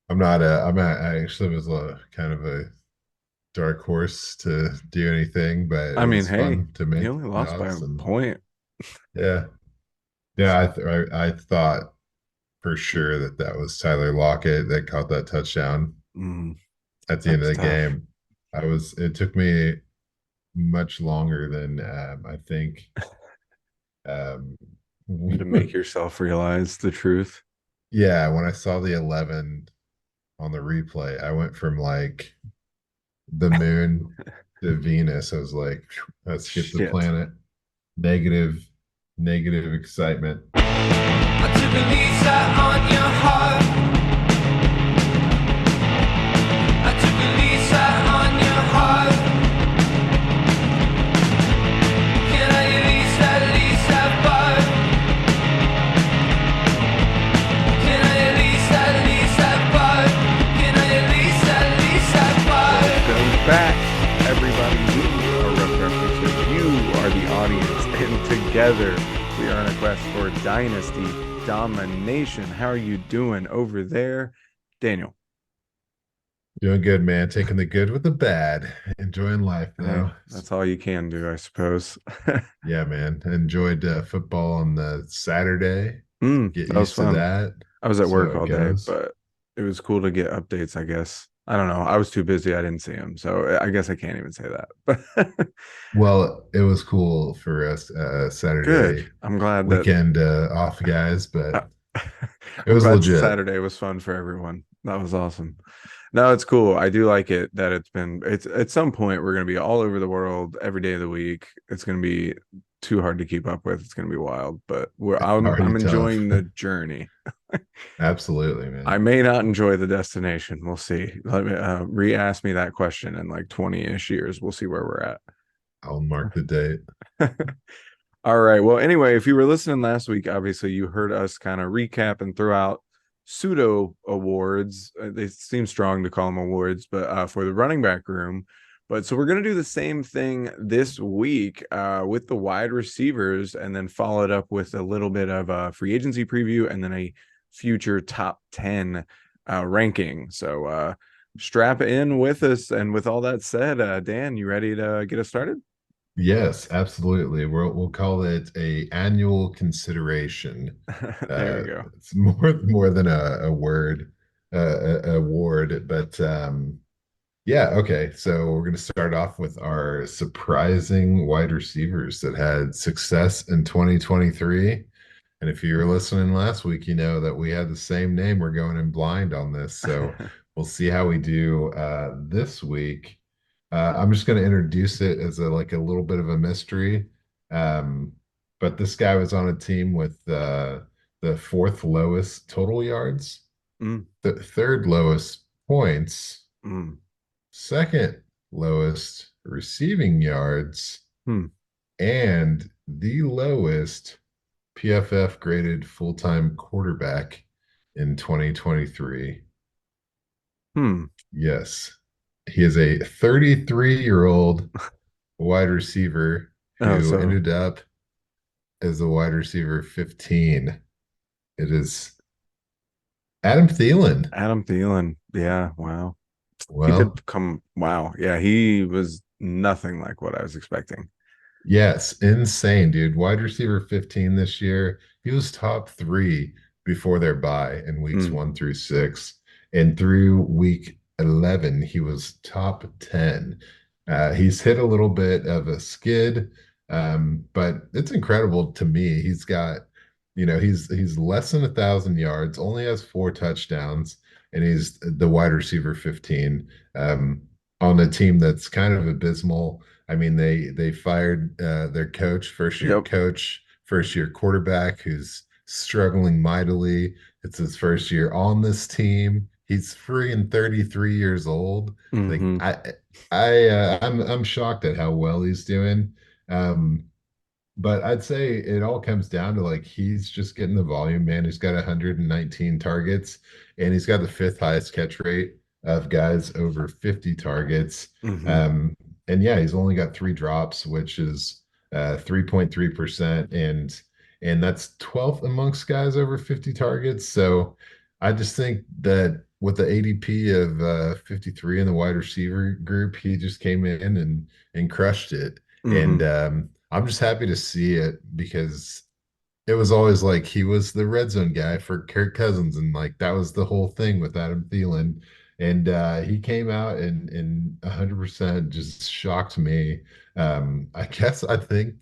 I'm not a. I actually was a kind of a dark horse to do anything, but I it mean, was hey, fun to he make only lost by a odds and point. yeah, yeah. I thought for sure that that was Tyler Lockett that caught that touchdown Mm, at the end of that's the tough. game. I was. It took me much longer than I think. Um, To make yourself realize the truth. yeah, when I saw the 11 on the replay, I went from like the moon to Venus. I was like, let's skip the Shit. planet. Negative, negative excitement. I took a lease out on your heart. I took a lease out on your heart. Can I at least have fun? Can I at least have fun? Can I at least have fun? Welcome back, everybody. We are Rough Draft Research. You are the audience, and together we are on a quest for Dynasty domination. How are you doing over there, Daniel? Doing good, man. Taking the good with the bad. Enjoying life, Hey, though. that's all you can do, I suppose. Yeah, man. Enjoyed football on the Saturday. Get That was used to fun. that. I was at So work it all day, goes. but it was cool to get updates, I guess. I don't know. I was too busy. I didn't see him. So I guess I can't even say that. But Well, it was cool for us good. Saturday I'm glad that weekend off guys, but uh, it I'm was glad legit. Saturday was fun for everyone. That was awesome. No, it's cool. I do like it that it's at some point we're gonna be all over the world every day of the week. It's gonna be too hard to keep up with. It's gonna be wild, but Already I'm tough. enjoying the journey. Absolutely, I man. may not enjoy the destination. We'll see. Let me re-ask me that question in like 20-ish years. We'll see where we're I'll mark the date. at. All right. Well, anyway, if you were listening last week, obviously you heard us kind of recap and throw out pseudo awards. They seem strong to call them awards, but for the running back room. But so we're going to do the same thing this week with the wide receivers and then follow it up with a little bit of a free agency preview and then a future top 10 ranking. So strap in with us. And with all that said, Dan, you ready to get us started? Yes, absolutely. We'll call it a annual consideration. There we go. It's more than a word, a award, but yeah, okay. So we're going to start off with our surprising wide receivers that had success in 2023. And if you were listening last week, you know that we had the same name. We're going in blind on this. So we'll see how we do this week. I'm just going to introduce it as a like a little bit of a mystery. Um, but this guy was on a team with the fourth lowest total yards, Mm, the third lowest points, mm, second lowest receiving yards, hmm, and the lowest PFF graded full-time quarterback in 2023. hmm. Yes. He is a 33-year-old wide receiver Oh, who so ended up as a wide receiver 15. It is Adam Thielen. Adam Thielen. Yeah, wow. He Well, did come. Wow. Yeah, he was nothing like what I was expecting. yes, insane, dude. Wide receiver 15 this year. He was top three before their bye in weeks Mm, 1 through 6. And through week 11, he was top 10. He's hit a little bit of a skid, but it's incredible to me. He's got, he's less than 1,000 yards, only has 4 touchdowns, and he's the wide receiver 15 on a team that's kind of abysmal. I mean, they fired their coach, first year yep. coach, first year quarterback, who's struggling mightily. It's his first year on this team. He's free and 33 years old. Like Hmm. I'm shocked at how well he's doing. Um, but I'd say it all comes down to like he's just getting the volume, man. He's got 119 targets, and he's got the fifth highest catch rate of guys over 50 targets. Hmm. Um, and yeah, he's only got 3 drops, which is 3.3%, and that's 12th amongst guys over 50 targets. So I just think that with the ADP of 53 in the wide receiver group, he just came in and crushed it. And Hmm. I'm just happy to see it because it was always like he was the red zone guy for Kirk Cousins, and like that was the whole thing with Adam Thielen. And he came out and 100% just shocked me. I think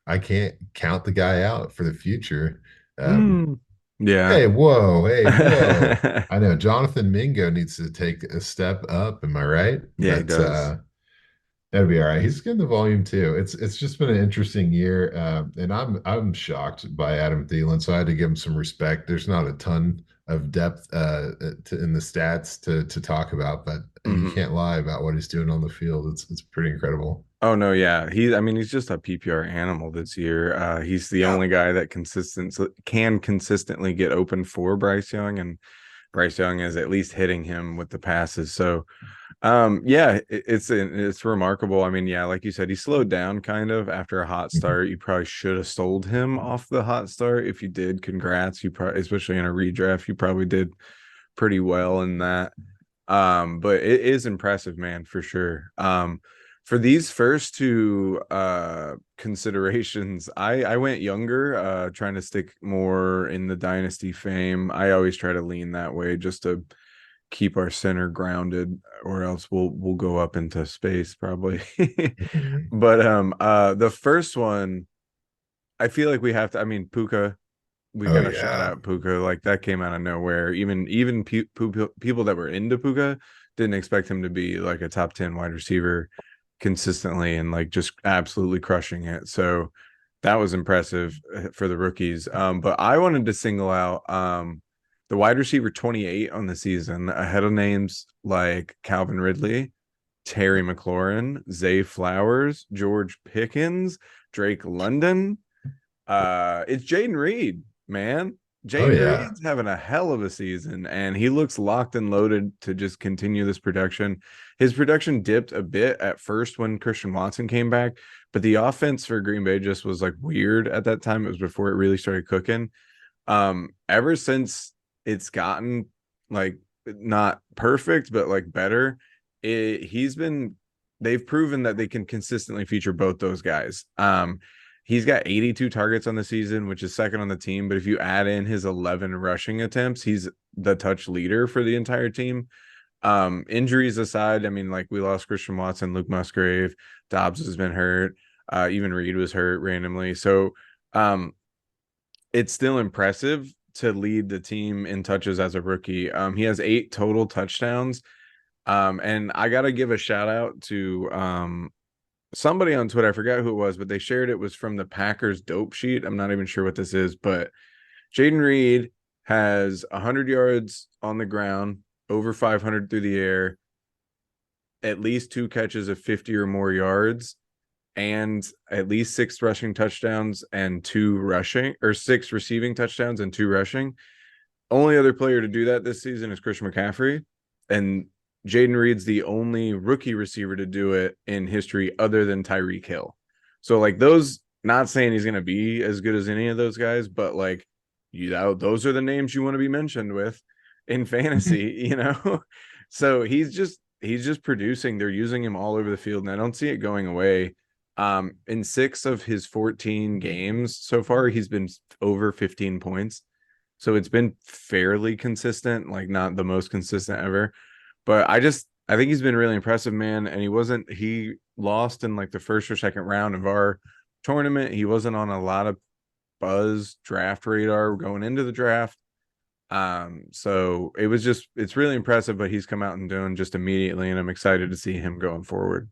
I can't count the guy out for the future. Um, Mm. Yeah. Hey, whoa, hey, whoa. I know Jonathan Mingo needs to take a step up, am I right? Yeah, he But does. that'll be all right. He's getting the volume too. It's just been an interesting year, and I'm shocked by Adam Thielen, so I had to give him some respect. There's not a ton of depth in the stats to talk about, but you Hmm. can't lie about what he's doing on the field. It's pretty incredible. Oh no, yeah. I mean, he's just a PPR animal this year. He's the Yeah. only guy that can consistently get open for Bryce Young, and Bryce Young is at least hitting him with the passes. So yeah, it's remarkable. I mean, yeah, like you said, he slowed down kind of after a hot start. You probably should have sold him off the hot start. If you did, congrats. You probably, especially in a redraft, you probably did pretty well in that. But it is impressive, man, for sure. For these first two considerations, I went younger, trying to stick more in the dynasty fame. I always try to lean that way just to keep our center grounded, or else we'll go up into space probably. Mhm. But the first one, I feel like we have to, I mean, Puka, we Oh got to shout yeah. out Puka. Like that came out of nowhere. Even people that were into Puka didn't expect him to be like a top 10 wide receiver consistently and like just absolutely crushing it. So that was impressive for the rookies. But I wanted to single out the wide receiver 28 on the season ahead of names like Calvin Ridley, Terry McLaurin, Zay Flowers, George Pickens, Drake London. It's Jaden Reed, man. Oh Jaden yeah. Reed's having a hell of a season, and he looks locked and loaded to just continue this production. His production dipped a bit at first when Christian Watson came back, but the offense for Green Bay just was like weird at that time. It was before it really started cooking. Ever since it's gotten like not perfect, but like better, he's been they've proven that they can consistently feature both those guys. He's got 82 targets on the season, which is second on the team. But if you add in his 11 rushing attempts, he's the touch leader for the entire team. Injuries aside, I mean, like we lost Christian Watson, Luke Musgrave, Dobbs has been hurt, even Reed was hurt randomly. So um it's still impressive to lead the team in touches as a rookie. He has 8 total touchdowns. And I gotta give a shout out to somebody on Twitter. I forgot who it was, but they shared it was from the Packers dope sheet. I'm not even sure what this is, but Jaden Reed has 100 yards on the ground, over 500 through the air, at least 2 catches of 50 or more yards, and at least 6 rushing touchdowns and 2 rushing, or 6 receiving touchdowns and 2 rushing. Only other player to do that this season is Christian McCaffrey, and Jaden Reed's the only rookie receiver to do it in history other than Tyreek Hill. So like those, not saying he's going to be as good as any of those guys, but like those are the names you want to be mentioned with in fantasy, you know. So he's just producing. They're using him all over the field, and I don't see it going away. In 6 of his 14 games so far, he's been over 15 points. So it's been fairly consistent, like not the most consistent ever. But I think he's been really impressive, man. And he lost in like the first or second round of our tournament. He wasn't on a lot of buzz draft radar going into the draft. So it's really impressive, but he's come out and doing just immediately, and I'm excited to see him going forward.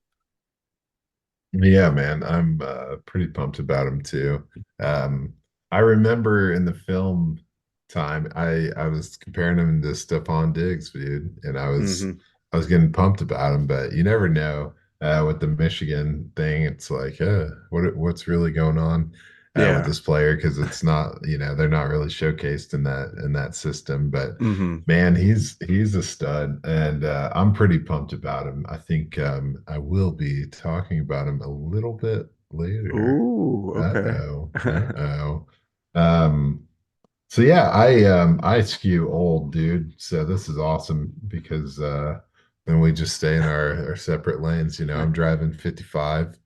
Yeah, man, I'm pretty pumped about him too. Um, I remember in the film time, I was comparing him to Stephon Diggs, dude, and Hmm. I was getting pumped about him, but you never know with the Michigan thing. It's like, what's really going on with Yeah. this player? Because it's not, they're not really showcased in that system. But Hmm. man, he's a stud, and I'm pretty pumped about him. I think I will be talking about him a little bit later. Ooh, okay. Uh-oh, uh-oh. Um, So yeah, I skew old, dude. So this is awesome because then we just stay in our separate lanes. I'm driving 55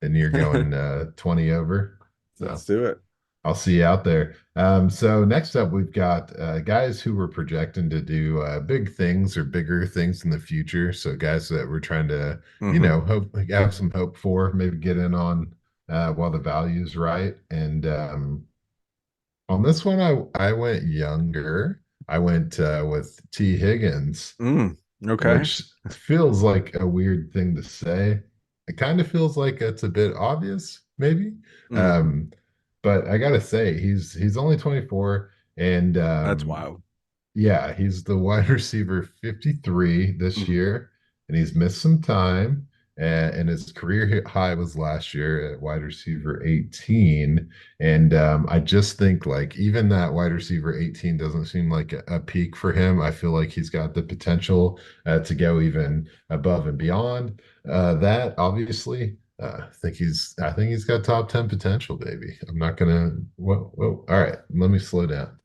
and you're going 20 over. So Let's do it. I'll see you out there. So next up, we've got guys who were projecting to do big things or bigger things in the future. So guys that we're trying to, Hmm. hope have some hope for, maybe get in on while the value's right. And on this one, I went younger. I went with T. Higgins, Okay. which feels like a weird thing to say. It kind of feels like it's a bit obvious, maybe. Mm, Um, but I gotta say, he's only 24, and that's wild. yeah, he's the wide receiver 53 this Mm, year, and he's missed some time. And his career high was last year at wide receiver 18. And I just think like even that wide receiver 18 doesn't seem like a peak for him. I feel like he's got the potential to go even above and beyond that, obviously. I think he's got top 10 potential, baby. I'm not gonna whoa. All right, let me slow down.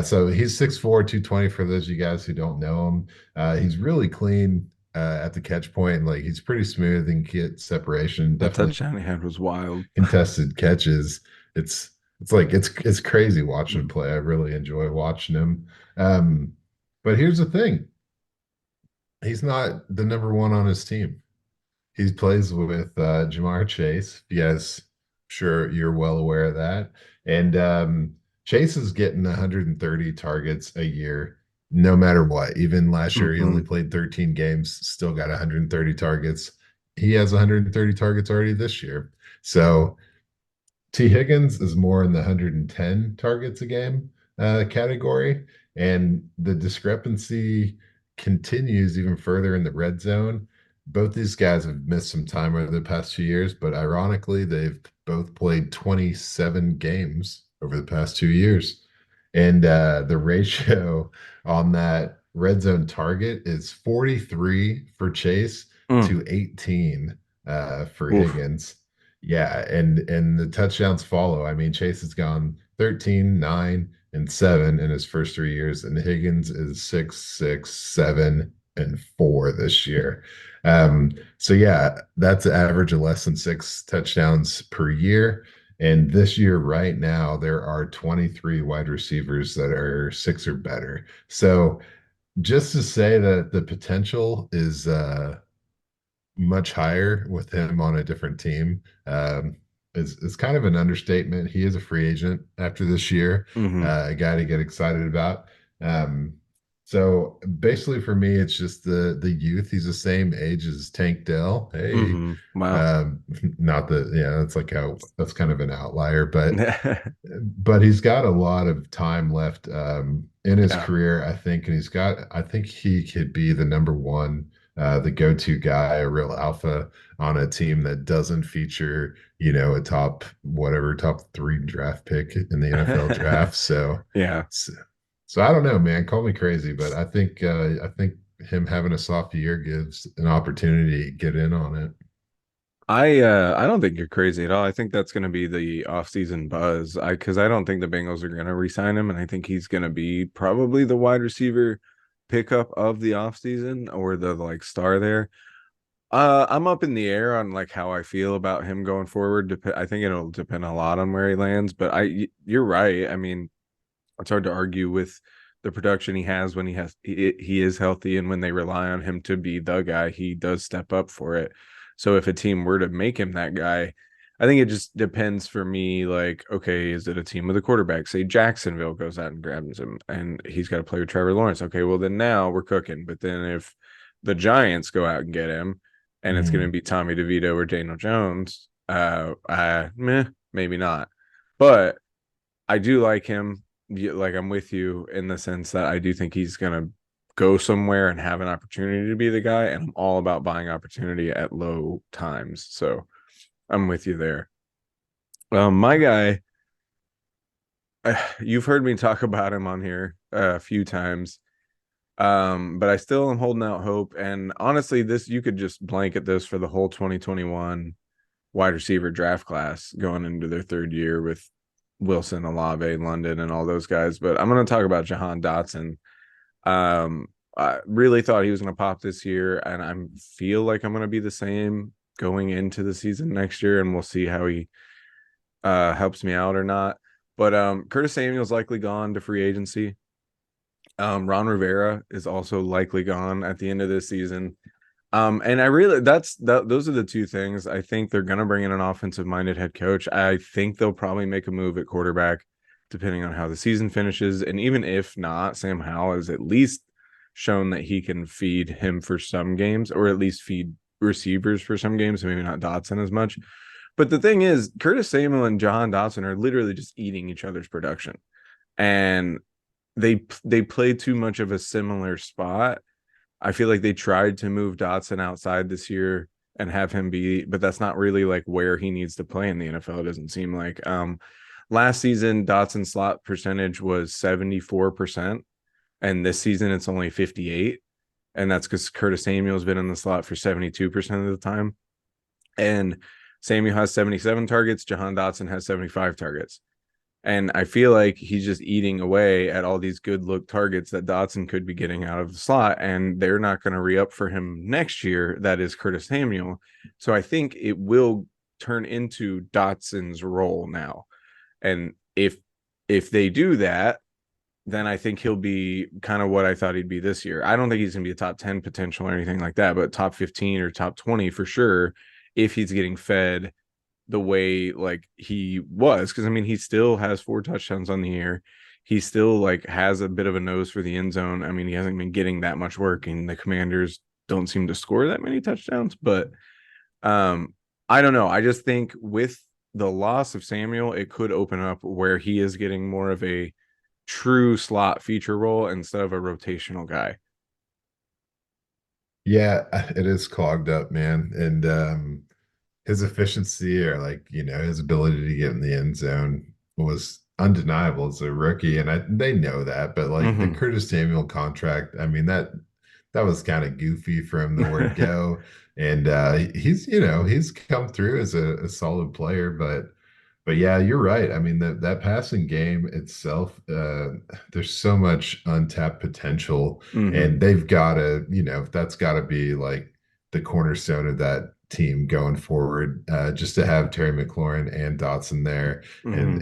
So he's 6'4", 220 for those of you guys who don't know him. He's really clean at the catch point. Like he's pretty smooth and get separation. that Definitely touchdown he had was wild. contested catches. It's it's crazy watching him Mm, play. I really enjoy watching him. Um, but here's the thing: he's not the number one on his team. He plays with Jamar Chase. Yes, sure, you're well aware of that. And Chase is getting 130 targets a year, no matter what. Even last year, he only mhm. played 13 games, still got 130 targets. He has 130 targets already this year. So T. Higgins is more in the 110 targets a game category, and the discrepancy continues even further in the red zone. Both these guys have missed some time over the past 2 years, but ironically, they've both played 27 games over the past 2 years. And the ratio on that red zone target is 43 for Chase Mm, to 18 for oof. Higgins. Yeah, and the touchdowns follow. I mean, Chase has gone 13, 9, and 7 in his first 3 years, and Higgins is 6, 6, 7, and 4 this year. So yeah, that's an average of less than 6 touchdowns per year. And this year, right now, there are 23 wide receivers that are six or better. So just to say that the potential is much higher with him on a different team is kind of an understatement. He is a free agent after this year, Hmm. a guy to get excited about. Um, so basically, for me, it's just the youth. He's the same age as Tank Dell. Hey, Hmm. Wow. um, not that yeah, that's like how that's kind of an outlier, but he's got a lot of time left in his Yeah. career, I think, and I think he could be the number one, the go-to guy, a real alpha on a team that doesn't feature, a top three draft pick in the NFL draft. Yeah. So, so I don't know, man. Call me crazy, but I think him having a soft year gives an opportunity to get in on it. I don't think you're crazy at all. I think that's going to be the offseason buzz. Because I don't think the Bengals are going to re-sign him, and I think he's going to be probably the wide receiver pickup of the offseason or the like star there. I'm up in the air on like how I feel about him going forward. I think it'll depend a lot on where he lands, but you're right. I mean, it's hard to argue with the production he has when he is healthy, and when they rely on him to be the guy, he does step up for it. So if a team were to make him that guy, I think it just depends for me. Like, okay, is it a team with a quarterback? Say Jacksonville goes out and grabs him, and he's got to play with Trevor Lawrence. Okay, well then now we're cooking. But then if the Giants go out and get him, and it's going to Mhm. be Tommy DeVito or Daniel Jones, maybe not. But I do like him. Like I'm with you in the sense that I do think he's gonna go somewhere and have an opportunity to be the guy, and I'm all about buying opportunity at low times. So I'm with you there. My guy, you've heard me talk about him on here a few times, but I still am holding out hope. And honestly, this you could just blanket this for the whole 2021 wide receiver draft class going into their third year with Wilson, Olave, London, and all those guys. But I'm going to talk about Jahan Dotson. Um, I really thought he was going to pop this year, and I feel like I'm going to be the same going into the season next year, and we'll see how he helps me out or not. But Curtis Samuel's likely gone to free agency. Ron Rivera is also likely gone at the end of this season. And I really those are the two things. I think they're gonna bring in an offensive minded head coach. I think they'll probably make a move at quarterback, depending on how the season finishes. And even if not, Sam Howell has at least shown that he can feed him for some games, or at least feed receivers for some games, maybe not Dotson as much. But the thing is, Curtis Samuel and Jahan Dotson are literally just eating each other's production. And they play too much of a similar spot. I feel like they tried to move Dotson outside this year and have him be, but that's not really like where he needs to play in the NFL. It doesn't seem like. Last season, Dotson's slot percentage was 74%, and this season it's only 58. And that's because Curtis Samuel's been in the slot for 72% of the time. And Samuel has 77 targets, Jahan Dotson has 75 targets. And I feel like he's just eating away at all these good look targets that Dotson could be getting out of the slot. And they're not going to re up for him next year. That is Curtis Samuel. So I think it will turn into Dotson's role now. And if they do that, then I think he'll be kind of what I thought he'd be this year. I don't think he's going to be a top 10 potential or anything like that, but top 15 or top 20 for sure if he's getting fed the way like he was, because I mean he still has 4 touchdowns on the year. He still like has a bit of a nose for the end zone. I mean, he hasn't been getting that much work, and the Commanders don't seem to score that many touchdowns. But I don't know. I just think with the loss of Samuel, it could open up where he is getting more of a true slot feature role instead of a rotational guy. Yeah, it is clogged up, man. And his efficiency or like, his ability to get in the end zone was undeniable as a rookie. And they know that, but like the Mm-hmm. Curtis Samuel contract, I mean, that was kind of goofy for him the word go. And he's come through as a solid player, but yeah, you're right. I mean, that passing game itself, there's so much untapped potential, Mm-hmm. and they've got to, that's got to be like the cornerstone of that team going forward. Just to have Terry McLaurin and Dotson there, and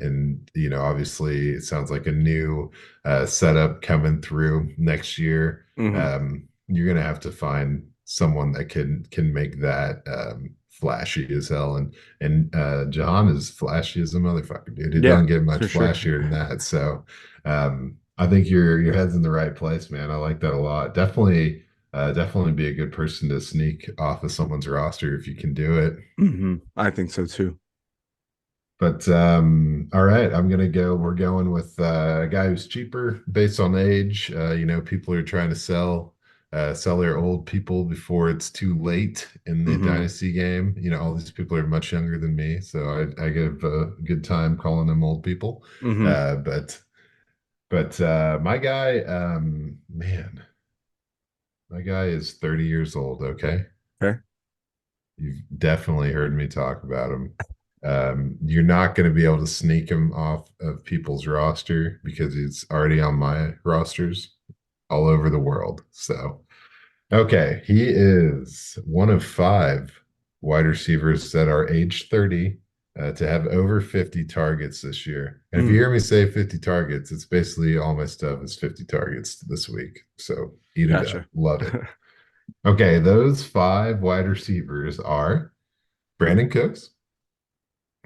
Mm-hmm. obviously it sounds like a new setup coming through next year. Mm-hmm. You're gonna have to find someone that can make that flashy as hell, and Jahan is flashy as a motherfucker, dude. It Yeah, doesn't get much for sure. flashier than that. So I think your head's in the right place, man. I like that a lot. Definitely be a good person to sneak off of someone's roster if you can do it. Mm-hmm. I think so too. But all right, we're going with a guy who's cheaper based on age. People are trying to sell their old people before it's too late in the Mm-hmm. dynasty game. All these people are much younger than me, so I give a good time calling them old people. Mm-hmm. But my guy, man, my guy is 30 years old. Okay. Okay. You've definitely heard me talk about him. You're not going to be able to sneak him off of people's roster because he's already on my rosters all over the world. So, okay, he is one of 5 wide receivers that are age 30 to have over 50 targets this year. And if you Mm, hear me say 50 targets, it's basically all my stuff is 50 targets this week. So, eat it up. gotcha. Love it. Okay, those 5 wide receivers are Brandon Cooks,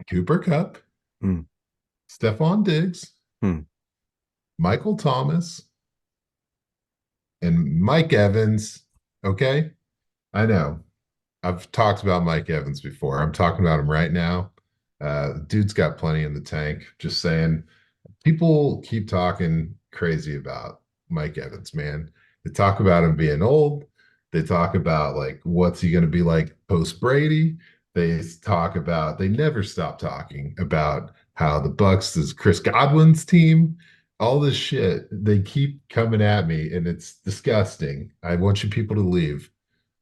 Cooper Kupp, Mm, Stephon Diggs, mm, Michael Thomas, and Mike Evans. Okay, I know. I've talked about Mike Evans before. I'm talking about him right now. Dude's got plenty in the tank. Just saying. People keep talking crazy about Mike Evans, man. They talk about him being old. They talk about like what's he going to be like post Brady. They never stop talking about how the Bucks is Chris Godwin's team. All this shit. They keep coming at me and it's disgusting. I want you people to leave.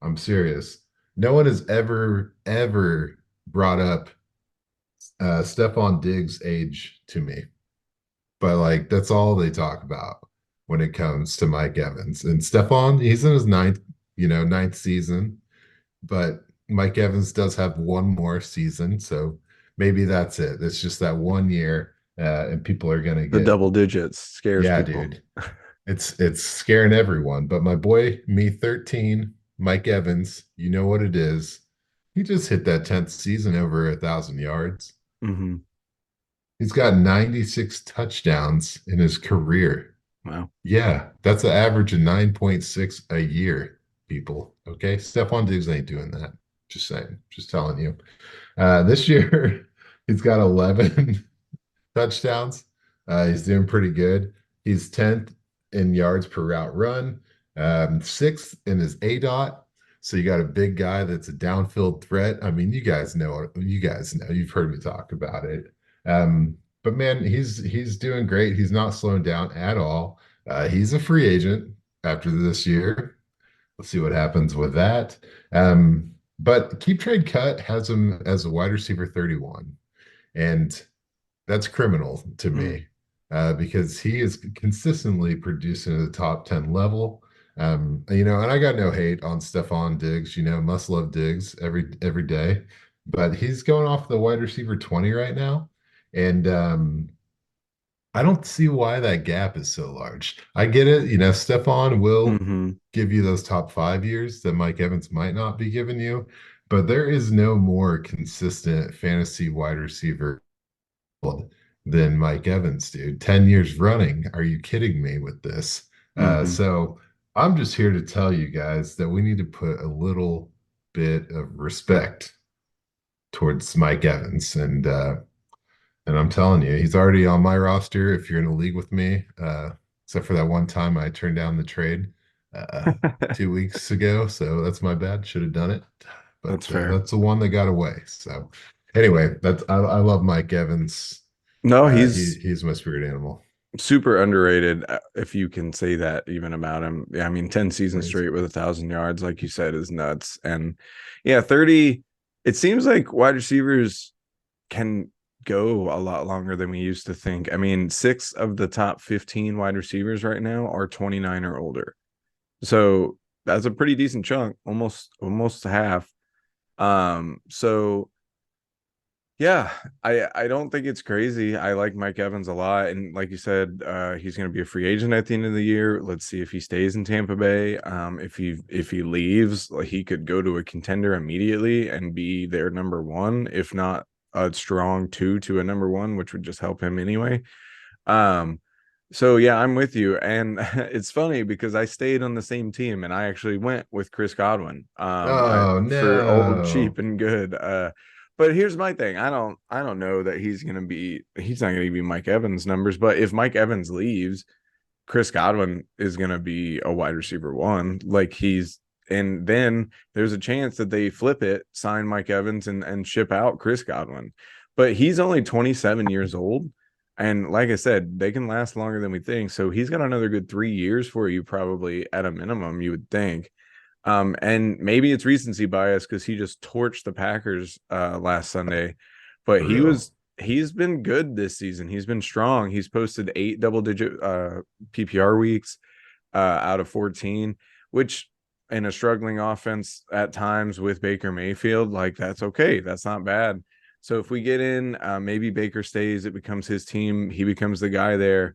I'm serious. No one has ever brought up Stephon Diggs age to me, but like that's all they talk about when it comes to Mike Evans. And Stephon, he's in his ninth season, but Mike Evans does have one more season, so maybe that's it. It's just that 1 year, and people are gonna The get, double digits scares yeah, people. dude. It's scaring everyone. But my boy, me 13, Mike Evans, you know what it is. He just hit that 10th season over 1,000 yards. Hmm. He's got 96 touchdowns in his career. Wow. Yeah, that's an average of 9.6 a year, people. Okay. Stephon Diggs ain't doing that. Just saying, just telling you. This year, he's got 11 touchdowns. He's doing pretty good. He's 10th in yards per route run, sixth in his A dot. So you got a big guy that's a downfield threat. I mean, you guys know, you've heard me talk about it. But man, he's doing great. He's not slowing down at all. He's a free agent after this year. Let's see what happens with that. But Keep Trade Cut has him as a wide receiver 31. And that's criminal to Mm. me, because he is consistently producing at the top 10 level. And I got no hate on Stephon Diggs, must love Diggs every day, but he's going off the wide receiver 20 right now. And I don't see why that gap is so large. I get it, Stephon will Hmm. give you those top 5 years that Mike Evans might not be giving you, but there is no more consistent fantasy wide receiver than Mike Evans, dude. 10 years running. Are you kidding me with this? Hmm. So I'm just here to tell you guys that we need to put a little bit of respect towards Mike Evans. And I'm telling you, he's already on my roster if you're in a league with me. Except for that one time I turned down the trade, uh, 2 weeks ago. So that's my bad. Should have done it. That's But fair. that's the one that got away. So anyway, I love Mike Evans. No, He's my spirit animal. super underrated, if you can say that even about him. Yeah, I mean, 10 seasons Crazy. straight with 1,000 yards, like you said, is nuts. And yeah, 30, it seems like wide receivers can go a lot longer than we used to think. I mean, six of the top 15 wide receivers right now are 29 or older. So that's a pretty decent chunk, almost half. So yeah, I don't think it's crazy. I like Mike Evans a lot, and like you said, he's going to be a free agent at the end of the year. Let's see if he stays in Tampa Bay. If he leaves, like, he could go to a contender immediately and be their number one, if not a strong two to a number one, which would just help him anyway. Um, so yeah, I'm with you, and it's funny because I stayed on the same team, and I actually went with Chris Godwin, Oh for old, no. cheap, and good. But here's my thing: I don't know that he's not going to be Mike Evans numbers, but if Mike Evans leaves, Chris Godwin is going to be a wide receiver one, and then there's a chance that they flip it, sign Mike Evans, and ship out Chris Godwin. But he's only 27 years old. And like I said, they can last longer than we think. So he's got another good 3 years for you, probably at a minimum, you would think. And maybe it's recency bias because he just torched the Packers last Sunday, but For real. he's been good this season. He's been strong. He's posted 8 double-digit PPR weeks out of 14, which in a struggling offense at times with Baker Mayfield, like, that's okay. That's not bad. So if we get in, maybe Baker stays, it becomes his team. He becomes the guy there,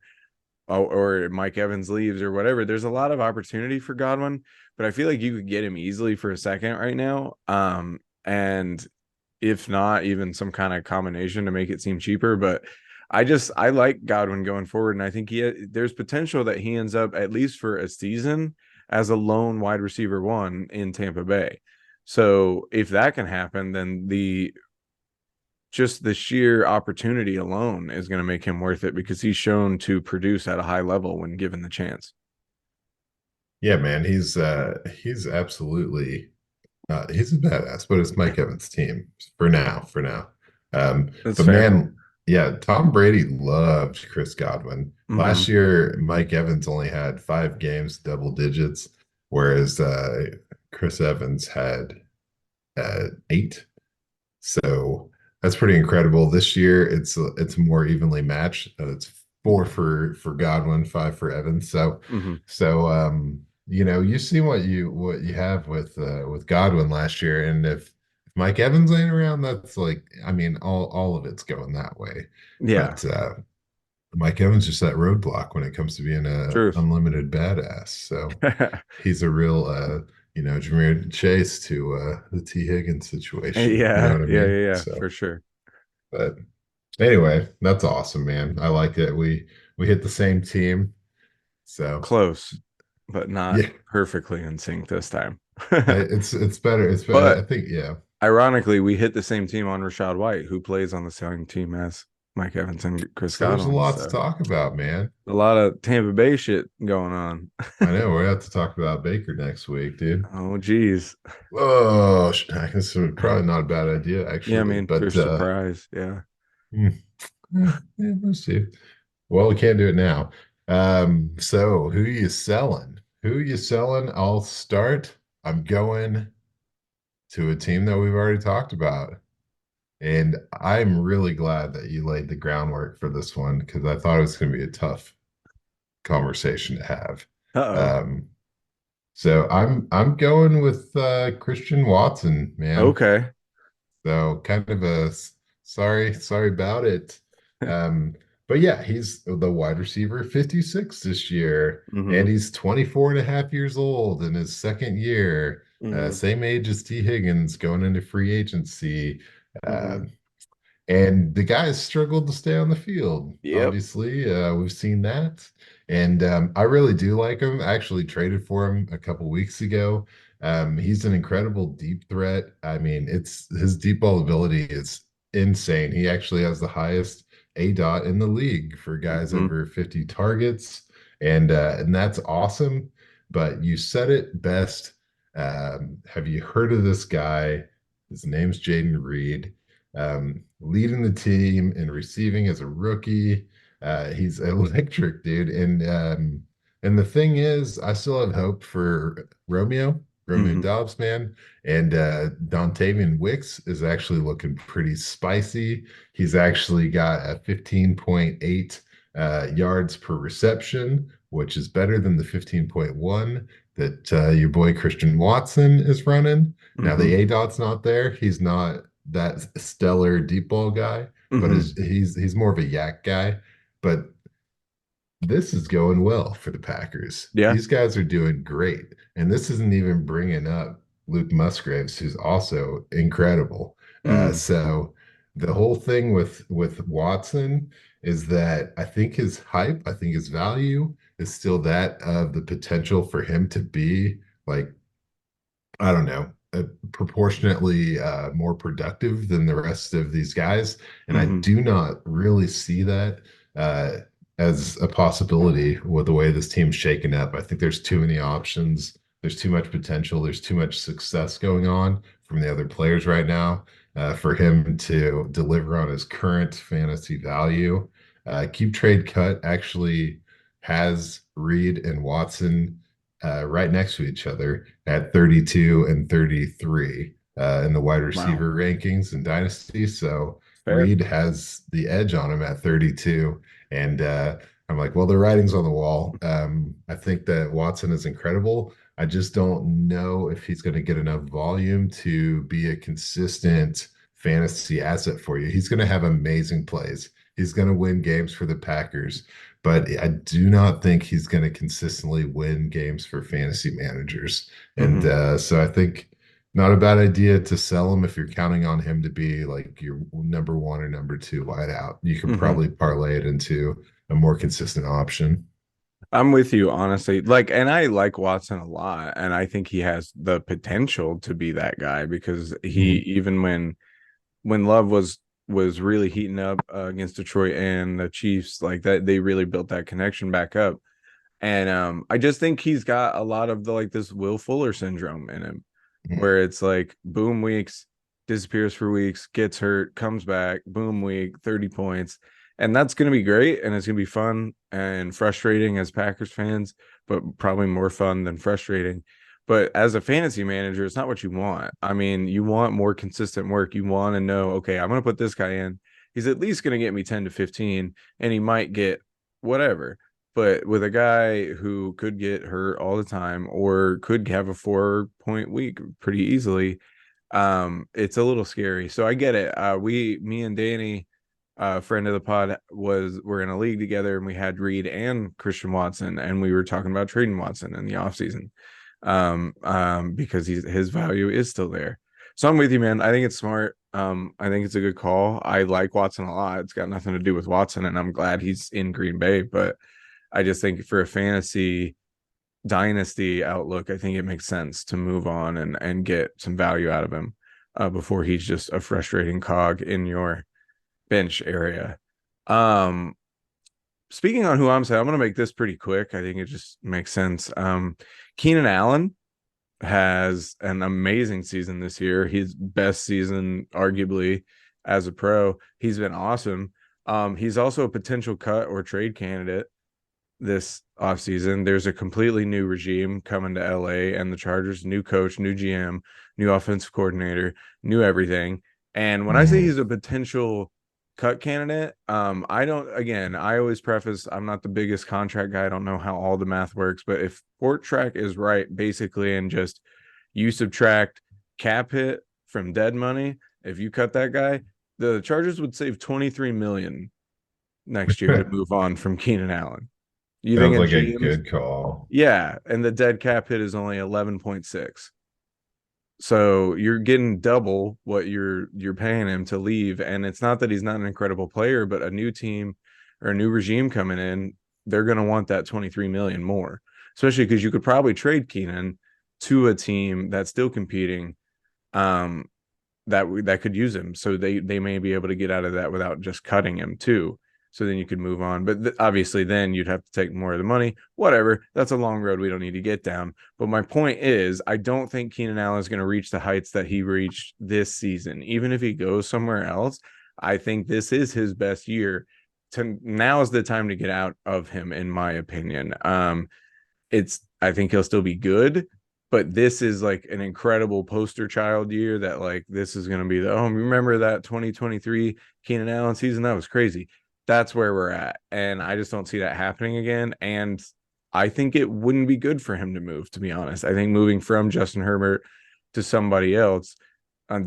or Mike Evans leaves or whatever. There's a lot of opportunity for Godwin, but I feel like you could get him easily for a second right now. And if not, even some kind of combination to make it seem cheaper. But I like Godwin going forward, and I think there's potential that he ends up, at least for a season, as a lone wide receiver one in Tampa Bay. So if that can happen, then the sheer opportunity alone is going to make him worth it, because he's shown to produce at a high level when given the chance. Yeah, man, he's absolutely he's a badass, but it's Mike Evans' team for now, for now. That's But fair. man, yeah, Tom Brady loved Chris Godwin. Hmm. Last year, Mike Evans only had 5 games, double digits, whereas Chris Evans had 8. So That's pretty incredible. This year, it's more evenly matched. It's four for Godwin, five for Evans. So, Hmm. you see what you have with Godwin last year, and if Mike Evans ain't around, that's like, I mean, all of it's going that way. Yeah, But Mike Evans just that roadblock when it comes to being a truth. unlimited badass. So he's a real Jameer Chase to the T. Higgins situation. You know Yeah, what I yeah, mean? yeah, yeah, So, for sure. but anyway, that's awesome, man. I like it. We hit the same team. So Close, but not yeah, perfectly in sync this time. it's better. It's better. I But think yeah. ironically, we hit the same team on Rashad White, who plays on the same team as Mike Evans and Chris So there's a Godwin. lot to So talk about, man. a lot of Tampa Bay shit going on. I know we're have to talk about Baker next week, dude. Oh, geez. Oh, this is probably not a bad idea, Yeah, I actually. mean, for But surprise. Yeah. hmm, yeah, let's see. Well, we can't do it now. So who you selling? Who you selling? I'll start. I'm going to a team that we've already talked about. And I'm really glad that you laid the groundwork for this one because I thought it was going to be a tough conversation to have. Uh-oh. Um, so I'm going with Christian Watson, man. Okay. So kind of sorry about it. Um, but yeah, he's the wide receiver 56 this year, and Hmm. he's 24 and a half years old in his second year, Hmm. same age as T. Higgins going into free agency. Hmm. Um, and the guys struggled to stay on the field. Yep. Obviously, we've seen that. And I really do like him. I actually traded for him a couple weeks ago. He's an incredible deep threat. I mean, it's his deep ball ability is insane. He actually has the highest A dot in the league for guys Hmm. over 50 targets, and that's awesome. But you said it best. Have you heard of this guy? His name's Jaden Reed, leading the team and receiving as a rookie. He's electric, dude. And the thing is, I still have hope for Romeo Hmm. Dobbs, man. And Dontavian Wicks is actually looking pretty spicy. He's actually got a 15.8 yards per reception, which is better than the 15.1 that your boy Christian Watson is running. Now the Hmm. A dot's not there. He's not that stellar deep ball guy, but Hmm. he's more of a yak guy. But this is going well for the Packers. Yeah. These guys are doing great, and this isn't even bringing up Luke Musgraves, who's also incredible. Hmm. So the whole thing with Watson is that I think his hype, I think his value is still that of the potential for him to be like I don't know, proportionately more productive than the rest of these guys. And I Hmm. do not really see that uh, as a possibility with the way this team's shaken up. I think there's too many options. There's too much potential. There's too much success going on from the other players right now for him to deliver on his current fantasy value. Keep trade cut actually has Reed and Watson right next to each other at 32 and 33 in the wide Wow. receiver rankings in Dynasty. So Fair. Reed has the edge on him at 32. And I'm like, well, the writing's on the wall. I think that Watson is incredible. I just don't know if he's going to get enough volume to be a consistent fantasy asset for you. He's going to have amazing plays. He's going to win games for the Packers, but I do not think he's going to consistently win games for fantasy managers. And Hmm. so I think not a bad idea to sell him if you're counting on him to be like your number one or number two wideout. You could Hmm. probably parlay it into a more consistent option. I'm with you, honestly. Like, and I like Watson a lot, and I think he has the potential to be that guy because he, Mhm. even when Love was really heating up against Detroit and the Chiefs, like that, they really built that connection back up. And I just think he's got a lot of the like this Will Fuller syndrome in him, Mhm. where it's like boom weeks, disappears for weeks, gets hurt, comes back, boom week, 30 points. And that's gonna be great and it's gonna be fun and frustrating as Packers fans, but probably more fun than frustrating. But as a fantasy manager, it's not what you want. I mean, you want more consistent work. You want to know, okay, I'm going to put this guy in. He's at least going to get me 10 to 15, and he might get whatever. But with a guy who could get hurt all the time or could have a 4 point week pretty easily, it's a little scary. So I get it. Me and Danny, friend of the pod, we're in a league together, and we had Reed and Christian Watson, and we were talking about trading Watson in the offseason because his value is still there. So I'm with you, man. I think it's smart. I think it's a good call. I like Watson a lot. It's got nothing to do with Watson, and I'm glad he's in Green Bay. But I just think for a fantasy dynasty outlook, I think it makes sense to move on and get some value out of him before he's just a frustrating cog in your bench area. Um, Speaking on who I'm saying, I'm going to make this pretty quick. I think it just makes sense. Keenan Allen has an amazing season this year. His best season, arguably, as a pro. He's been awesome. He's also a potential cut or trade candidate this offseason. There's a completely new regime coming to LA and the Chargers, new coach, new GM, new offensive coordinator, new everything. And when I say Mhm. he's a potential cut candidate, I always preface I'm not the biggest contract guy. I don't know how all the math works, but if Fort Track is right, basically, and just you subtract cap hit from dead money, if you cut that guy, the Chargers would save 23 million next year to move on from Keenan Allen. You think Sounds a like a GM's, good call. yeah, and the dead cap hit is only 11.6. So you're getting double what you're paying him to leave. And it's not that he's not an incredible player, but a new team or a new regime coming in, they're gonna want that 23 million more, especially because you could probably trade Keenan to a team that's still competing. Um, that could use him. So they may be able to get out of that without just cutting him too. So then you could move on. But obviously, then you'd have to take more of the money. Whatever. That's a long road we don't need to get down. But my point is, I don't think Keenan Allen is going to reach the heights that he reached this season. Even if he goes somewhere else, I think this is his best year. Now is the time to get out of him, in my opinion. I think he'll still be good, but this is like an incredible poster child year that like this is going to be remember that 2023 Keenan Allen season? That was crazy. That's where we're at. And I just don't see that happening again. And I think it wouldn't be good for him to move, to be honest. I think moving from Justin Herbert to somebody else,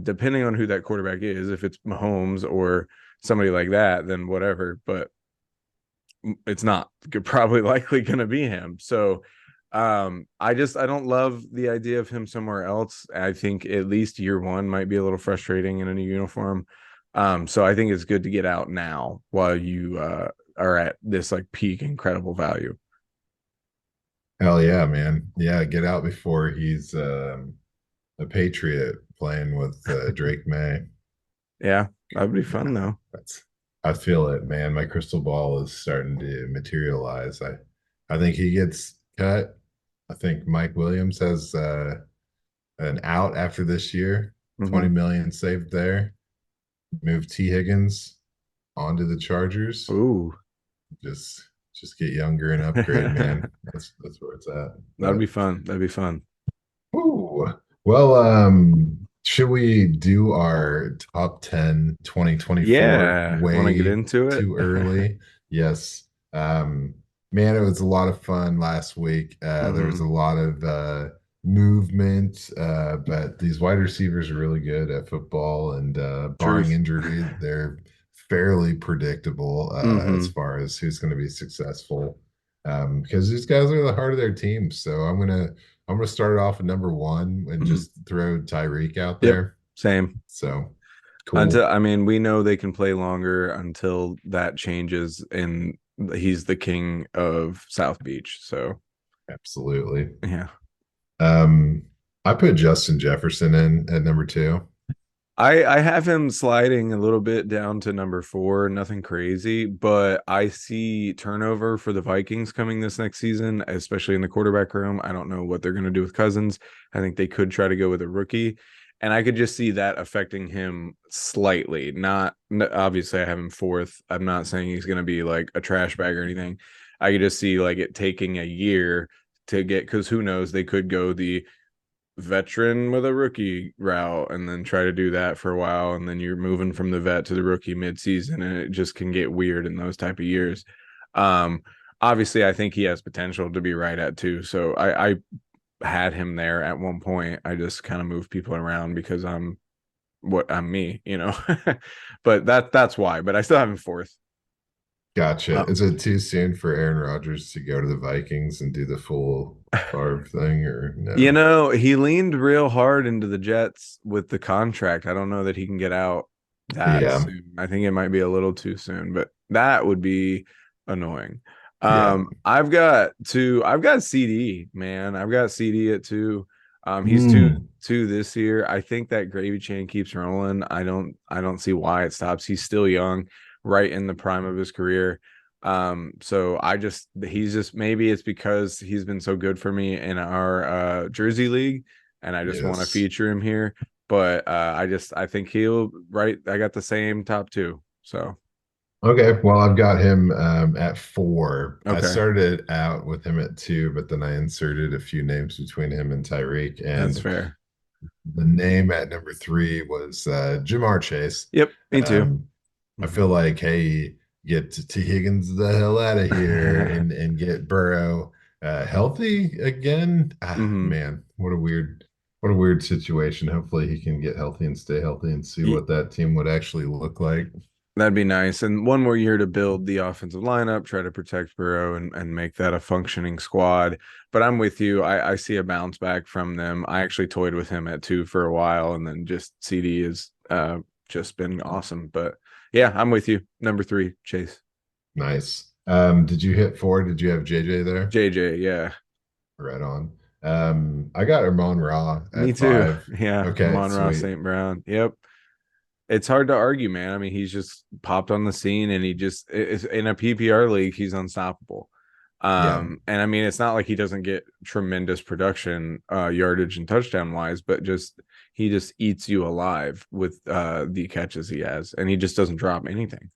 depending on who that quarterback is, if it's Mahomes or somebody like that, then whatever. But it's not probably likely going to be him. So I don't love the idea of him somewhere else. I think at least year one might be a little frustrating in a new uniform. So I think it's good to get out now while you are at this like peak incredible value. Hell yeah, man. Yeah, get out before he's a Patriot playing with Drake May. Yeah, that'd be fun though. That's I feel it, man. My crystal ball is starting to materialize. I think he gets cut. I think Mike Williams has an out after this year. 20 Mm-hmm. million saved there. Move T. Higgins onto the Chargers. Ooh, Just get younger and upgrade, man. That's where it's at. that'd be But fun. That'd be fun. ooh, well, should we do our top 10 2024 Yeah, want to get way into it? too early? Yes. Man, it was a lot of fun last week. There was Mm-hmm. a lot of movement, but these wide receivers are really good at football, and barring Truth. injury, they're fairly predictable as Mm-hmm. far as who's going to be successful. Because these guys are the heart of their team. So I'm gonna start it off at number one and Mm-hmm. just throw Tyreek out Yep. there. Same. So Until cool. I mean, we know they can play longer until that changes, and he's the king of South Beach. So Absolutely. yeah, Um, I put Justin Jefferson in at number two. I have him sliding a little bit down to number four. Nothing crazy, but I see turnover for the Vikings coming this next season, especially in the quarterback room. I don't know what they're going to do with Cousins. I think they could try to go with a rookie. And I could just see that affecting him slightly. Obviously, I have him fourth. I'm not saying he's going to be like a trash bag or anything. I could just see like it taking a year to get, because who knows, they could go the veteran with a rookie route and then try to do that for a while, and then you're moving from the vet to the rookie mid-season, and it just can get weird in those type of years. um Obviously I think he has potential to be right at 2, so I had him there at one point. I just kind of moved people around because I'm me, but that's why. But I still have him fourth. Gotcha. Um, Is it too soon for Aaron Rodgers to go to the Vikings and do the full Favre thing, or no? he leaned real hard into the Jets with the contract. I don't know that he can get out that Yeah, soon. I think it might be a little too soon, but that would be annoying. yeah. I've got CD, man. I've got CD at 2. He's Mm, 2 this year. I think that gravy chain keeps rolling. I don't see why it stops. He's still young, right in the prime of his career. So he's just, maybe it's because he's been so good for me in our Jersey league, and I just want to yes. feature him here. But I think he'll right. I got the same top 2. So Okay, well, I've got him at 4. I okay, started out with him at 2, but then I inserted a few names between him and Tyreek, that's and fair. the name at number 3 was Jamar Chase. Yep, me too. Um, I feel like, hey, get T. Higgins the hell out of here and get Burrow healthy again. Ah, hmm man, what a weird situation. Hopefully, he can get healthy and stay healthy and see what that team would actually look like. That'd be nice. And one more year to build the offensive lineup, try to protect Burrow and make that a functioning squad. But I'm with you. I see a bounce back from them. I actually toyed with him at 2 for a while, and then just CD has just been awesome. But yeah, I'm with you. Number 3, Chase. Nice. Did you hit 4? Did you have JJ there? JJ, yeah. Right on. I got Ramon Ra Me at too. 5. Yeah. Okay, Amon Ross sweet. St. Brown. Yep. It's hard to argue, man. I mean, he's just popped on the scene, and he just is in a PPR league, he's unstoppable. Yeah. And I mean, it's not like he doesn't get tremendous production, yardage and touchdown wise, but just he just eats you alive with the catches he has, and he just doesn't drop anything.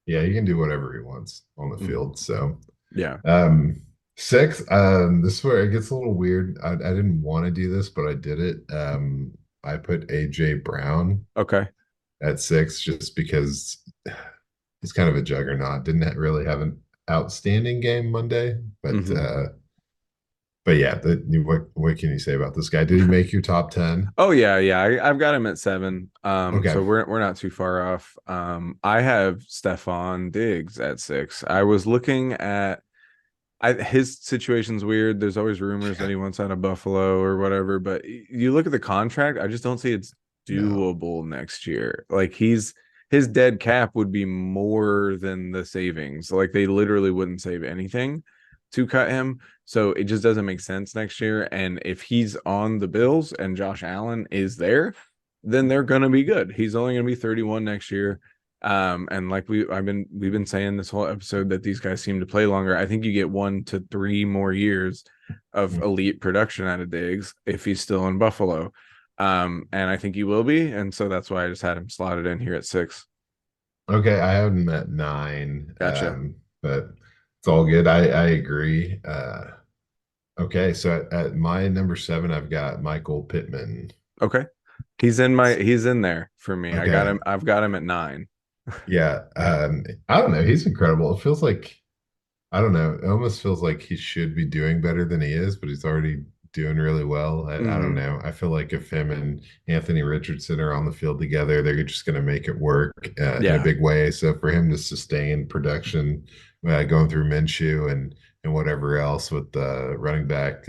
Yeah, he can do whatever he wants on the Mhm. field. So Yeah. um 6, this is where it gets a little weird. I didn't want to do this, but I did it. I put AJ Brown Okay. at 6 just because he's kind of a juggernaut. Didn't really have an outstanding game Monday, hmm but yeah, what can you say about this guy? Did he make your top 10? Oh yeah, yeah. I've got him at 7. Okay. So we're not too far off. I have Stephon Diggs at 6. I was looking at his situation's weird. There's always rumors that Yeah. he wants out of Buffalo or whatever, but you look at the contract, I just don't see it's No. doable next year. Like his dead cap would be more than the savings. Like they literally wouldn't save anything to cut him. So it just doesn't make sense next year. And if he's on the Bills and Josh Allen is there, then they're gonna be good. He's only gonna be 31 next year. And like we've been saying this whole episode that these guys seem to play longer. I think you get 1 to 3 more years of elite production out of Diggs if he's still in Buffalo. And I think he will be, and so that's why I just had him slotted in here at 6. Okay, I have him at 9. Gotcha. But it's all good. I agree. Okay, so at my number 7, I've got Michael Pittman. Okay. He's in there for me. Okay. I've got him at 9. Yeah. I don't know. He's incredible. It feels like, I don't know. It almost feels like he should be doing better than he is, but he's already doing really well. I don't hmm know. I feel like if him and Anthony Richardson are on the field together, they're just going to make it work in a Yeah. big way. So for him to sustain production going through Minshew and whatever else with the running back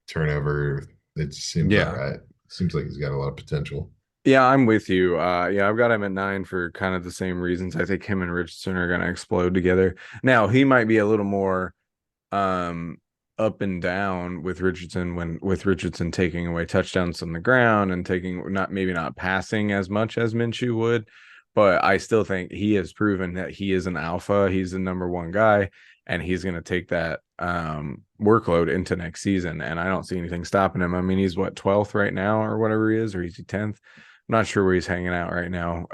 turnover, it just seems all Yeah. right. Seems like he's got a lot of potential. Yeah, I'm with you. Yeah, I've got him at 9 for kind of the same reasons. I think him and Richardson are going to explode together. Now, he might be a little more um up and down with Richardson taking away touchdowns on the ground and taking not maybe not passing as much as Minshew would, but I still think he has proven that he is an alpha. He's the number 1 guy, and he's going to take that workload into next season, and I don't see anything stopping him. I mean, he's what, 12th right now or whatever he is, or he's 10th. I'm not sure where he's hanging out right now.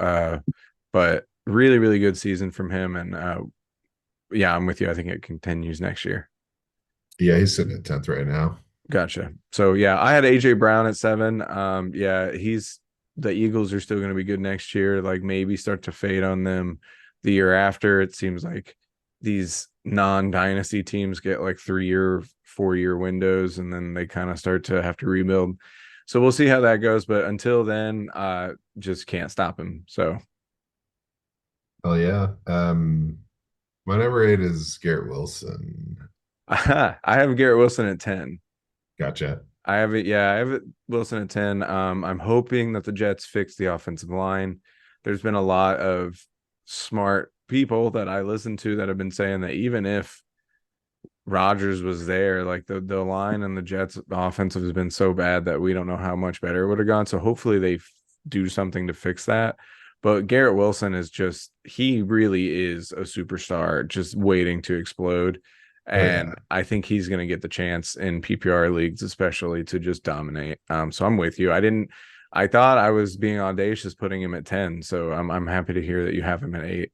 But really, really good season from him, and yeah, I'm with you. I think it continues next year. Yeah, he's sitting at 10th right now. Gotcha. So yeah, I had AJ Brown at 7. Yeah, the Eagles are still going to be good next year. Like maybe start to fade on them the year after. It seems like these non-dynasty teams get like 3-year, 4-year windows, and then they kind of start to have to rebuild. So we'll see how that goes. But until then, just can't stop him. So Oh yeah. My number 8 is Garrett Wilson. I have Garrett Wilson at 10. Gotcha. I have it. Yeah, I have it. Wilson at 10. I'm hoping that the Jets fix the offensive line. There's been a lot of smart people that I listen to that have been saying that even if Rodgers was there, like the line and the Jets offensive has been so bad that we don't know how much better it would have gone. So hopefully they do something to fix that. But Garrett Wilson is he really is a superstar just waiting to explode. Oh yeah. And I think he's going to get the chance in PPR leagues, especially to just dominate. So I'm with you. I thought I was being audacious putting him at 10. So I'm happy to hear that you have him at 8.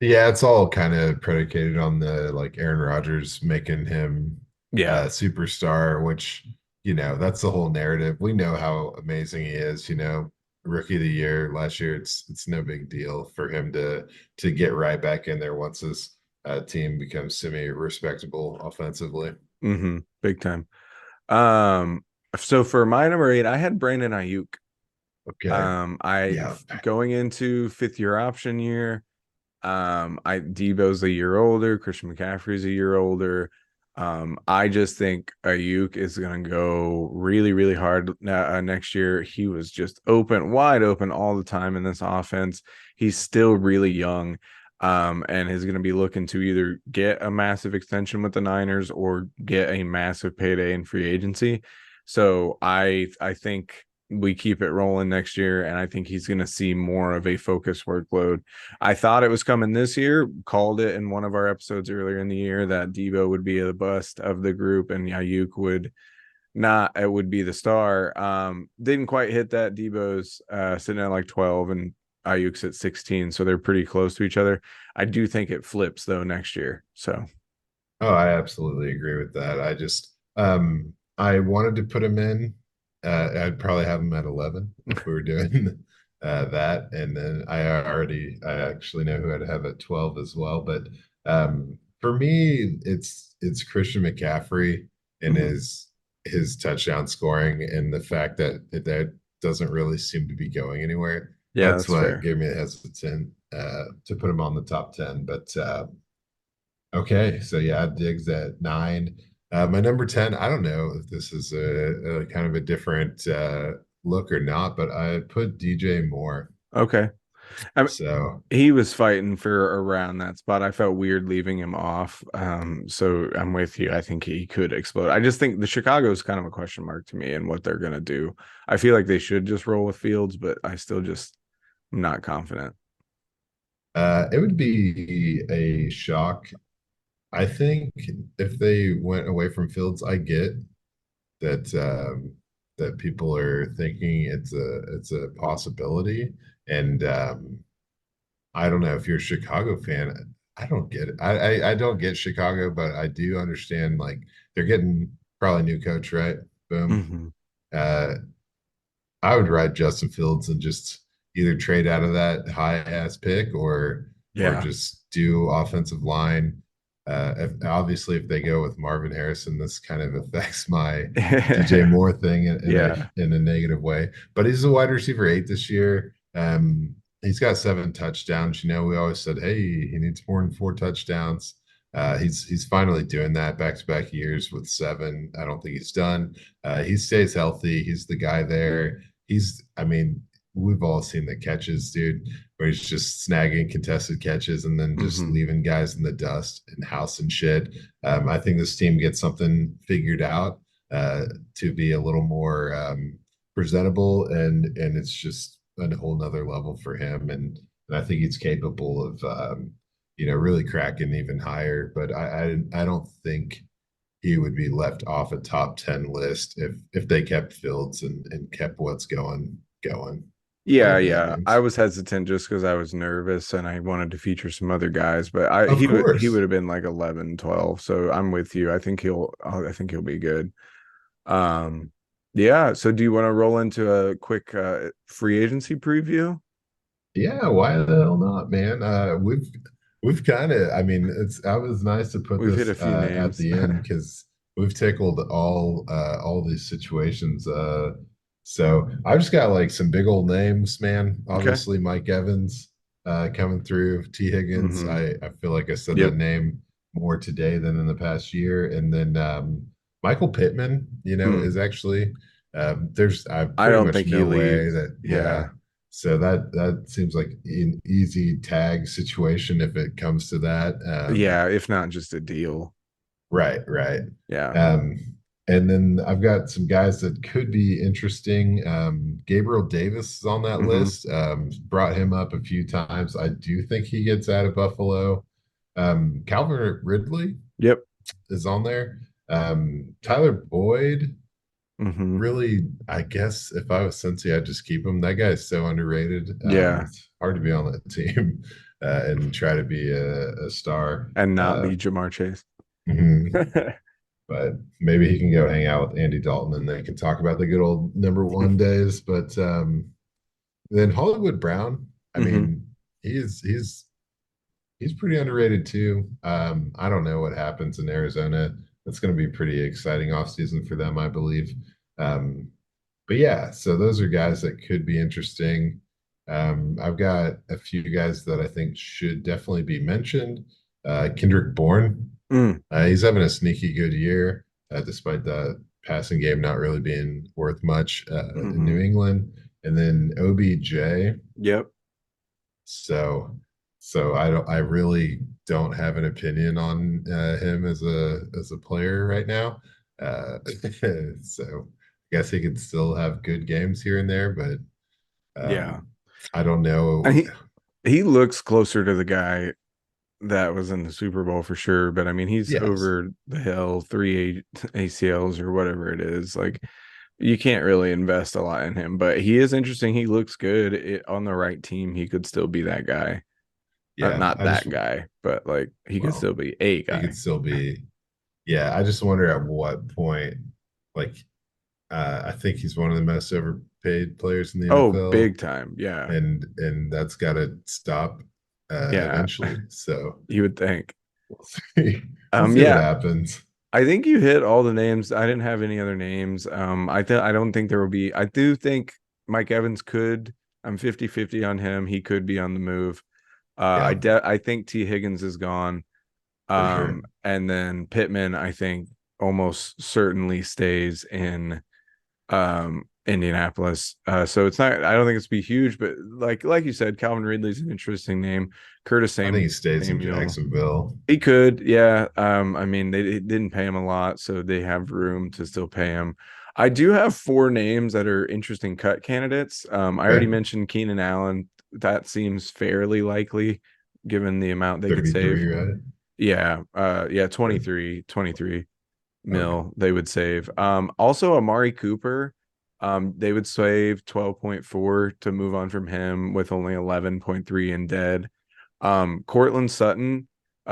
Yeah, it's all kind of predicated on the like Aaron Rodgers making him a Yeah. superstar, which, that's the whole narrative. We know how amazing he is, rookie of the year last year. It's no big deal for him to get right back in there once his team becomes semi-respectable offensively. Big time. Um, so for my number 8, I had Brandon Ayuk. Okay. I Yeah. going into 5th year option year. I Debo's a year older, Christian McCaffrey's a year older. I just think Ayuk is going to go really, really hard next year. He was just wide open all the time in this offense. He's still really young, and is going to be looking to either get a massive extension with the Niners or get a massive payday in free agency. So I think we keep it rolling next year, and I think he's going to see more of a focused workload. I thought it was coming this year, called it in one of our episodes earlier in the year that Debo would be the bust of the group and Ayuk would not, it would be the star. Didn't quite hit that. Debo's sitting at like 12 and Ayuk's at 16, so they're pretty close to each other. I do think it flips though next year. So Oh, I absolutely agree with that. I wanted to put him in. I'd probably have him at 11 if we were doing that. And then I actually know who I'd have at 12 as well. But for me, it's Christian McCaffrey and mhm. his touchdown scoring and the fact that doesn't really seem to be going anywhere. Yeah, That's that's what fair. gave me a hesitant to put him on the top 10. But okay, so yeah, Diggs at 9. My number 10, I don't know if this is a kind of a different look or not, but I put DJ Moore. Okay. I So, He was fighting for around that spot. I felt weird leaving him off. So I'm with you. I think he could explode. I just think the Chicago is kind of a question mark to me and what they're gonna do. I feel like they should just roll with Fields, but I still just am not confident. it would be a shock. I think if they went away from Fields, I get that that people are thinking it's a possibility, and I don't know if you're a Chicago fan. I don't get it. I don't get Chicago, but I do understand like they're getting probably new coach, right? Boom. Hmm. Uh, I would ride Justin Fields and just either trade out of that high ass pick or Yeah. just do offensive line. Obviously, if they go with Marvin Harrison, this kind of affects my DJ Moore thing Yeah. in a negative way. But he's a wide receiver 8 this year. He's got 7 touchdowns. We always said, hey, he needs more than 4 touchdowns. He's finally doing that back to back years with 7. I don't think he's done. He stays healthy. He's the guy there. I mean, we've all seen the catches, dude, where he's just snagging contested catches and then just Hmm. leaving guys in the dust and house and shit. I think this team gets something figured out to be a little more presentable, and it's just a whole nother level for him. And I think he's capable of, really cracking even higher. But I don't think he would be left off a top 10 list if they kept Fields and kept what's going, Yeah, whatever that yeah. I means. was hesitant just because I was nervous and I wanted to feature some other guys, but Of he would course. have been like 11, 12. So I'm with you. I think he'll be good. Um, yeah. So do you want to roll into a quick free agency preview? Yeah, why the hell not, man? We've kind of, I mean, it's I was nice to put We've hit a this few at names. the end because we've tackled all these situations. So I've just got like some big old names, man. Okay. Obviously, Mike Evans coming through, T. Higgins. Hmm. I feel like I said that Yep. name more today than in the past year, and then Michael Pittman, Mm. is actually there's I pretty don't much think he no way leaves. that Yeah. so that seems like an easy tag situation if it comes to that. Yeah. If not just a deal. Right, right. Yeah. Um, and then I've got some guys that could be interesting. Gabriel Davis is on that Hmm. list. Brought him up a few times. I do think he gets out of Buffalo. Calvin Ridley Yep. is on there. Tyler Boyd, Hmm. really, I guess if I was Cincy, I'd just keep him. That guy is so underrated. Yeah. It's hard to be on that team and try to be a star. And not be Jamar Chase. Mhm. But maybe he can go hang out with Andy Dalton and they can talk about the good old number one days. But then Hollywood Brown, I Hmm. mean, he's pretty underrated too. I don't know what happens in Arizona. It's going to be pretty exciting offseason for them, I believe. Um, but yeah, so those are guys that could be interesting. I've got a few guys that I think should definitely be mentioned. Kendrick Bourne, Mm. he's having a sneaky good year, despite the passing game not really being worth much in Hmm. New England. And then OBJ. Yep. So, I really don't have an opinion on him as a player right now. So I guess he could still have good games here and there, but Yeah. um, I don't know. And he looks closer to the guy that was in the Super Bowl for sure. But I mean, he's Yes, over the hill, three ACLs or whatever it is. Like you can't really invest a lot in him, but he is interesting. He looks good on the right team. He could still be that guy. yeah. Not I just that guy, but like he could well, still be a he could guy. still be. Yeah, I just wonder at what point, like, I think he's one of the most overpaid players in the Oh, NFL, big time. Yeah. and that's got to stop Yeah. eventually. So You would think. we'll see. We'll see what Yeah, happens. I think you hit all the names. I didn't have any other names. I don't think there will be. I do think Mike Evans could. I'm 50-50 on him. He could be on the move. Yeah, I think T Higgins is gone. for sure. And then Pittman, I think almost certainly stays in Indianapolis. So it's not. I don't think it's be huge, but like you said, Calvin Ridley's an interesting name. Curtis I think he stays in Samuel. Jacksonville. He could, yeah. I mean, they didn't pay him a lot, so they have room to still pay him. I do have four names that are interesting cut candidates. I already Okay, mentioned Keenan Allen. That seems fairly likely given the amount they could save. 33, right? Yeah, 23 Okay. mil they would save. Also Amari Cooper, they would save 12.4 to move on from him with only 11.3 in dead. Cortland Sutton,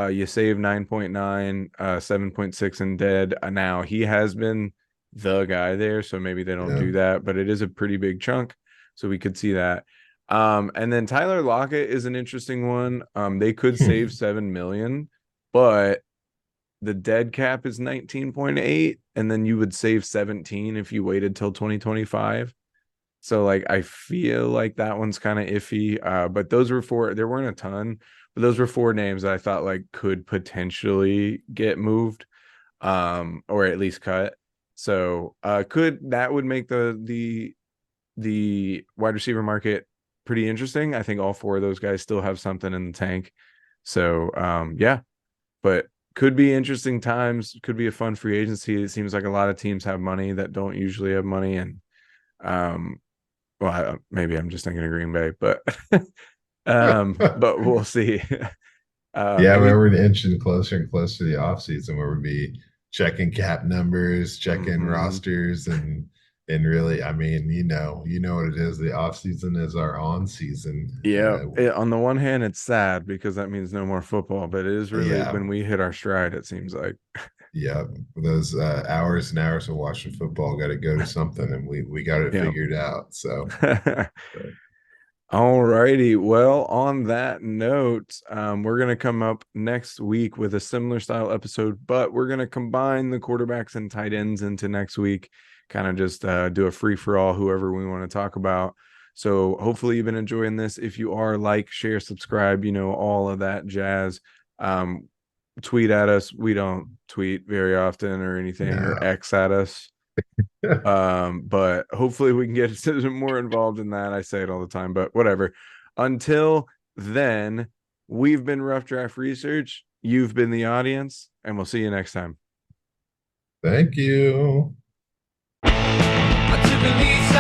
you save 9.9, 7.6 in dead. Now he has been the guy there, so maybe they don't Yeah. do that, but it is a pretty big chunk, so we could see that. And then Tyler Lockett is an interesting one. They could save 7 million, but the dead cap is 19.8, and then you would save 17 if you waited till 2025. So like I feel like that one's kind of iffy. But those were four, there weren't a ton, but those were four names that I thought like could potentially get moved, or at least cut. So could that would make the wide receiver market pretty interesting. I think all four of those guys still have something in the tank. So yeah, but could be interesting times, could be a fun free agency. It seems like a lot of teams have money that don't usually have money, and um maybe I'm just thinking of Green Bay, but but we'll see. Yeah, And you, we're inching closer and closer to the off season where we'll be checking cap numbers, checking mhm. rosters, and really, I mean, you know what it is. The off season is our on season. Yeah, on the one hand, it's sad because that means no more football, but it is really Yeah, when we hit our stride, it seems like. Yeah, those hours and hours of watching football got to go to something, and we got it Yeah. figured out. So, All righty. Well, on that note, we're going to come up next week with a similar style episode, but we're going to combine the quarterbacks and tight ends into next week, kind of just do a free for all, whoever we want to talk about. So hopefully you've been enjoying this. If you are, like, share, subscribe, all of that jazz. Tweet at us. We don't tweet very often or anything, or no. X at us. But hopefully we can get more involved in that. I say it all the time, but whatever. Until then, we've been Rough Draft Research. You've been the audience, and we'll see you next time. Thank you. I took a lease